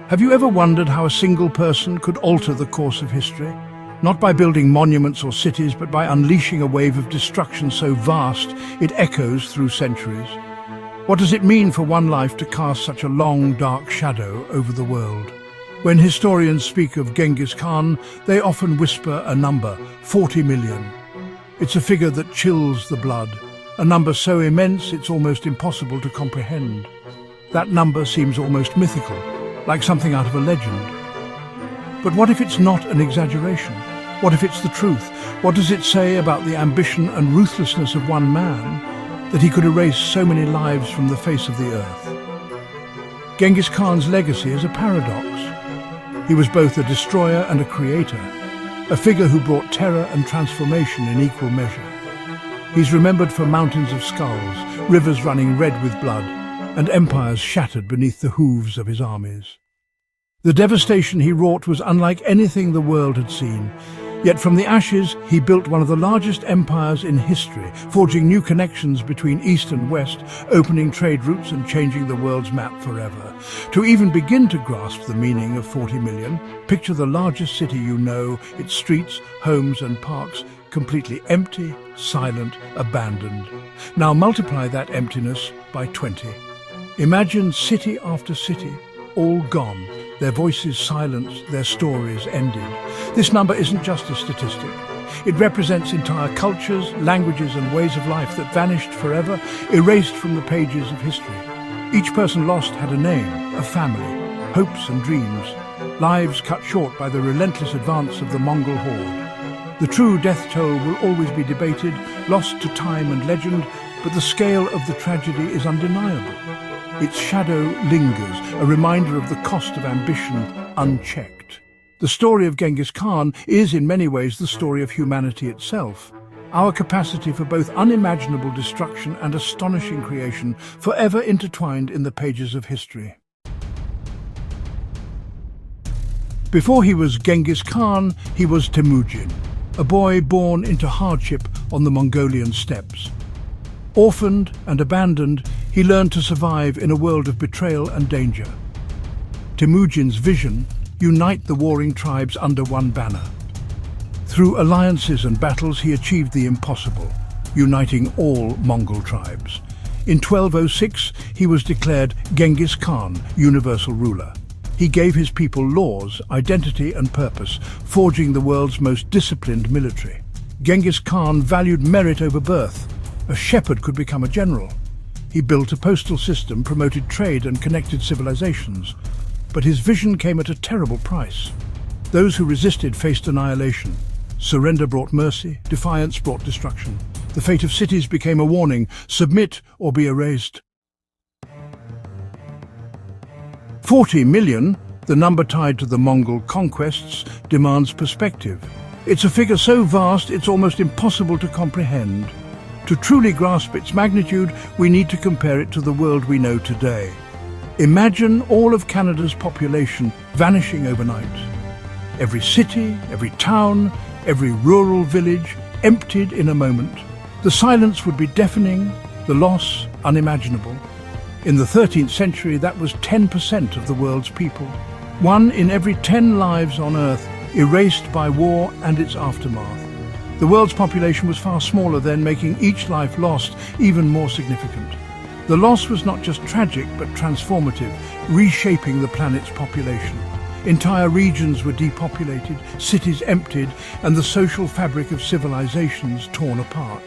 Have you ever wondered how a single person could alter the course of history? Not by building monuments or cities, but by unleashing a wave of destruction so vast it echoes through centuries. What does it mean for one life to cast such a long, dark shadow over the world? When historians speak of Genghis Khan, they often whisper a number, 40 million. It's a figure that chills the blood, a number so immense it's almost impossible to comprehend. That number seems almost mythical, like something out of a legend. But what if it's not an exaggeration? What if it's the truth? What does it say about the ambition and ruthlessness of one man, that he could erase so many lives from the face of the earth? Genghis Khan's legacy is a paradox. He was both a destroyer and a creator, a figure who brought terror and transformation in equal measure. He's remembered for mountains of skulls, rivers running red with blood, and empires shattered beneath the hooves of his armies. The devastation he wrought was unlike anything the world had seen. Yet from the ashes, he built one of the largest empires in history, forging new connections between East and West, opening trade routes and changing the world's map forever. To even begin to grasp the meaning of 40 million, picture the largest city you know, its streets, homes and parks, completely empty, silent, abandoned. Now multiply that emptiness by 20. Imagine city after city, all gone, their voices silenced, their stories ended. This number isn't just a statistic. It represents entire cultures, languages and ways of life that vanished forever, erased from the pages of history. Each person lost had a name, a family, hopes and dreams, lives cut short by the relentless advance of the Mongol horde. The true death toll will always be debated, lost to time and legend, but the scale of the tragedy is undeniable. Its shadow lingers, a reminder of the cost of ambition unchecked. The story of Genghis Khan is in many ways the story of humanity itself. Our capacity for both unimaginable destruction and astonishing creation, forever intertwined in the pages of history. Before he was Genghis Khan, he was Temujin, a boy born into hardship on the Mongolian steppes. Orphaned and abandoned, he learned to survive in a world of betrayal and danger. Temujin's vision: unite the warring tribes under one banner. Through alliances and battles, he achieved the impossible, uniting all Mongol tribes. In 1206, he was declared Genghis Khan, universal ruler. He gave his people laws, identity and purpose, forging the world's most disciplined military. Genghis Khan valued merit over birth. A shepherd could become a general. He built a postal system, promoted trade and connected civilizations. But his vision came at a terrible price. Those who resisted faced annihilation. Surrender brought mercy, defiance brought destruction. The fate of cities became a warning: submit or be erased. 40 million, the number tied to the Mongol conquests, demands perspective. It's a figure so vast it's almost impossible to comprehend. To truly grasp its magnitude, we need to compare it to the world we know today. Imagine all of Canada's population vanishing overnight. Every city, every town, every rural village emptied in a moment. The silence would be deafening, the loss unimaginable. In the 13th century, that was 10% of the world's people. 1 in every 10 lives on Earth erased by war and its aftermath. The world's population was far smaller then, making each life lost even more significant. The loss was not just tragic, but transformative, reshaping the planet's population. Entire regions were depopulated, cities emptied, and the social fabric of civilizations torn apart.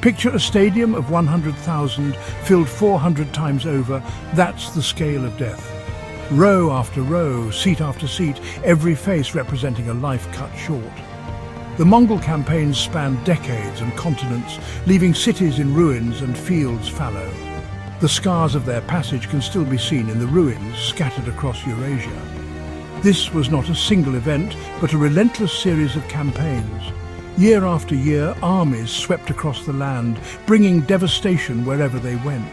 Picture a stadium of 100,000 filled 400 times over. That's the scale of death. Row after row, seat after seat, every face representing a life cut short. The Mongol campaigns spanned decades and continents, leaving cities in ruins and fields fallow. The scars of their passage can still be seen in the ruins scattered across Eurasia. This was not a single event, but a relentless series of campaigns. Year after year, armies swept across the land, bringing devastation wherever they went.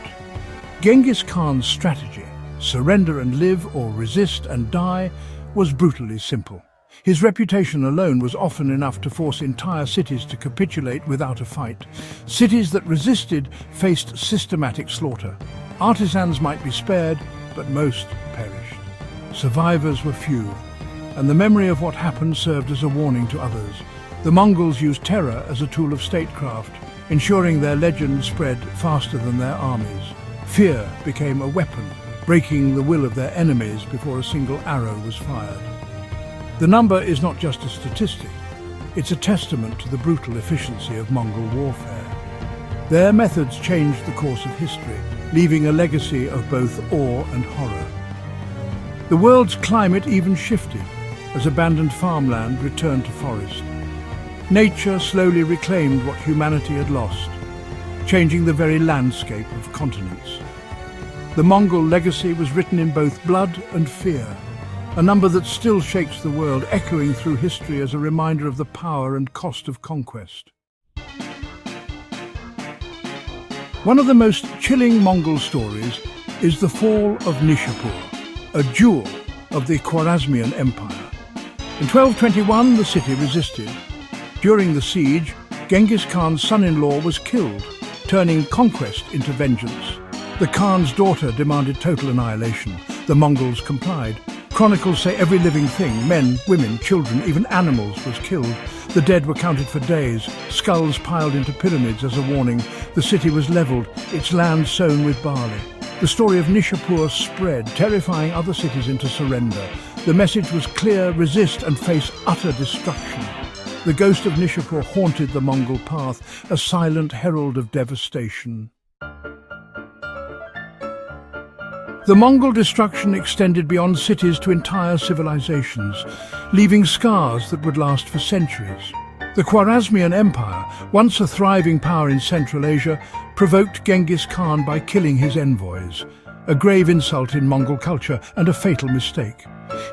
Genghis Khan's strategy, surrender and live or resist and die, was brutally simple. His reputation alone was often enough to force entire cities to capitulate without a fight. Cities that resisted faced systematic slaughter. Artisans might be spared, but most perished. Survivors were few, and the memory of what happened served as a warning to others. The Mongols used terror as a tool of statecraft, ensuring their legend spread faster than their armies. Fear became a weapon, breaking the will of their enemies before a single arrow was fired. The number is not just a statistic, it's a testament to the brutal efficiency of Mongol warfare. Their methods changed the course of history, leaving a legacy of both awe and horror. The world's climate even shifted as abandoned farmland returned to forest. Nature slowly reclaimed what humanity had lost, changing the very landscape of continents. The Mongol legacy was written in both blood and fear, a number that still shakes the world, echoing through history as a reminder of the power and cost of conquest. One of the most chilling Mongol stories is the fall of Nishapur, a jewel of the Khwarazmian Empire. In 1221, the city resisted. During the siege, Genghis Khan's son-in-law was killed, turning conquest into vengeance. The Khan's daughter demanded total annihilation. The Mongols complied. Chronicles say every living thing, men, women, children, even animals, was killed. The dead were counted for days, skulls piled into pyramids as a warning. The city was leveled, its land sown with barley. The story of Nishapur spread, terrifying other cities into surrender. The message was clear: resist and face utter destruction. The ghost of Nishapur haunted the Mongol path, a silent herald of devastation. The Mongol destruction extended beyond cities to entire civilizations, leaving scars that would last for centuries. The Khwarazmian Empire, once a thriving power in Central Asia, provoked Genghis Khan by killing his envoys, a grave insult in Mongol culture and a fatal mistake.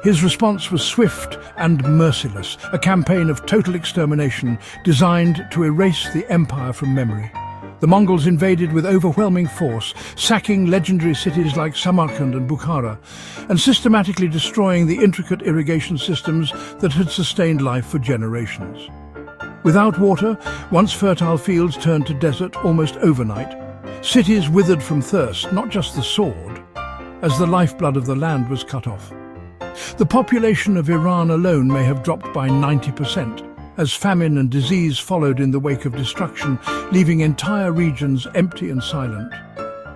His response was swift and merciless, a campaign of total extermination designed to erase the empire from memory. The Mongols invaded with overwhelming force, sacking legendary cities like Samarkand and Bukhara, and systematically destroying the intricate irrigation systems that had sustained life for generations. Without water, once fertile fields turned to desert almost overnight. Cities withered from thirst, not just the sword, as the lifeblood of the land was cut off. The population of Iran alone may have dropped by 90%, as famine and disease followed in the wake of destruction, leaving entire regions empty and silent.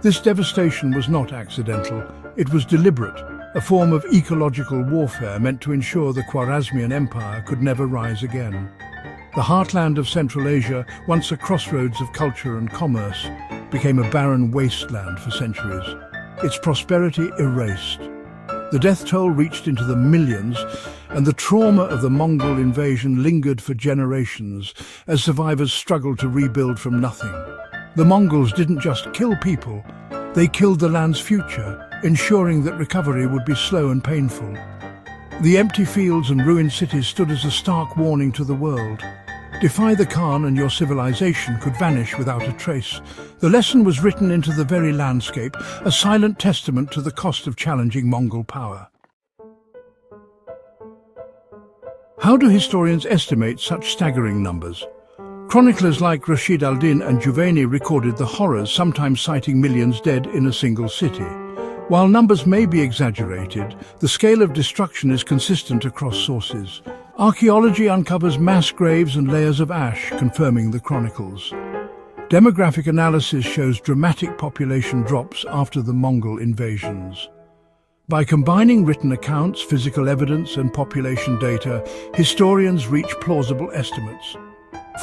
This devastation was not accidental, it was deliberate, a form of ecological warfare meant to ensure the Khwarazmian Empire could never rise again. The heartland of Central Asia, once a crossroads of culture and commerce, became a barren wasteland for centuries, its prosperity erased. The death toll reached into the millions, and the trauma of the Mongol invasion lingered for generations as survivors struggled to rebuild from nothing. The Mongols didn't just kill people, they killed the land's future, ensuring that recovery would be slow and painful. The empty fields and ruined cities stood as a stark warning to the world. Defy the Khan and your civilization could vanish without a trace. The lesson was written into the very landscape, a silent testament to the cost of challenging Mongol power. How do historians estimate such staggering numbers? Chroniclers like Rashid al-Din and Juvayni recorded the horrors, sometimes citing millions dead in a single city. While numbers may be exaggerated, the scale of destruction is consistent across sources. Archaeology uncovers mass graves and layers of ash, confirming the chronicles. Demographic analysis shows dramatic population drops after the Mongol invasions. By combining written accounts, physical evidence, and population data, historians reach plausible estimates.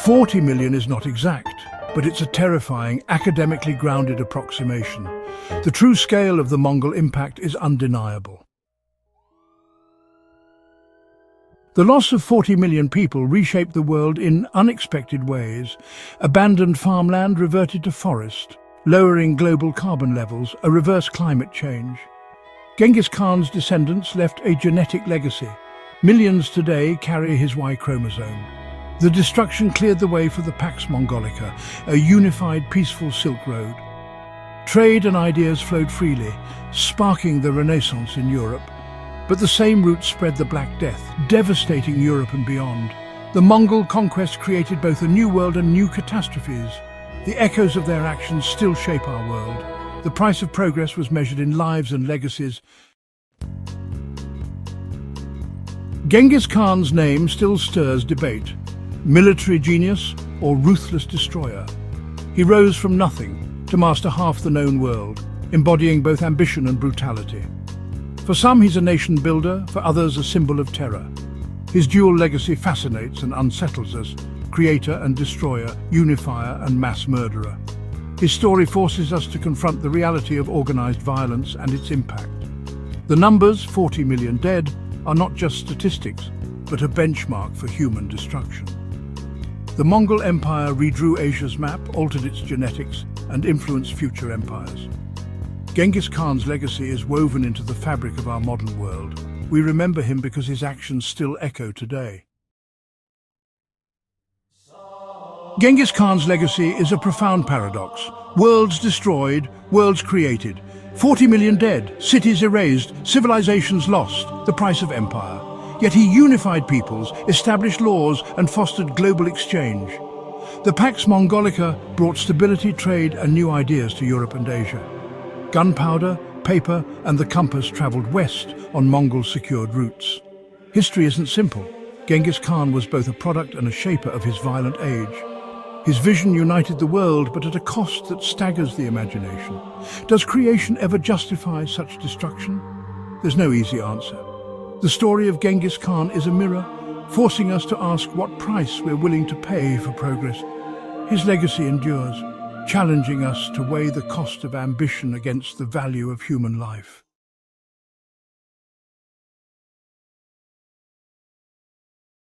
40 million is not exact, but it's a terrifying, academically grounded approximation. The true scale of the Mongol impact is undeniable. The loss of 40 million people reshaped the world in unexpected ways. Abandoned farmland reverted to forest, lowering global carbon levels, a reverse climate change. Genghis Khan's descendants left a genetic legacy. Millions today carry his Y chromosome. The destruction cleared the way for the Pax Mongolica, a unified, peaceful Silk Road. Trade and ideas flowed freely, sparking the Renaissance in Europe. But the same route spread the Black Death, devastating Europe and beyond. The Mongol conquest created both a new world and new catastrophes. The echoes of their actions still shape our world. The price of progress was measured in lives and legacies. Genghis Khan's name still stirs debate. Military genius or ruthless destroyer? He rose from nothing to master half the known world, embodying both ambition and brutality. For some, he's a nation builder, for others, a symbol of terror. His dual legacy fascinates and unsettles us: creator and destroyer, unifier and mass murderer. His story forces us to confront the reality of organized violence and its impact. The numbers, 40 million dead, are not just statistics, but a benchmark for human destruction. The Mongol Empire redrew Asia's map, altered its genetics, and influenced future empires. Genghis Khan's legacy is woven into the fabric of our modern world. We remember him because his actions still echo today. Genghis Khan's legacy is a profound paradox. Worlds destroyed, worlds created. 40 million dead, cities erased, civilizations lost, the price of empire. Yet he unified peoples, established laws, and fostered global exchange. The Pax Mongolica brought stability, trade, and new ideas to Europe and Asia. Gunpowder, paper, and the compass traveled west on Mongol-secured routes. History isn't simple. Genghis Khan was both a product and a shaper of his violent age. His vision united the world, but at a cost that staggers the imagination. Does creation ever justify such destruction? There's no easy answer. The story of Genghis Khan is a mirror, forcing us to ask what price we're willing to pay for progress. His legacy endures, challenging us to weigh the cost of ambition against the value of human life.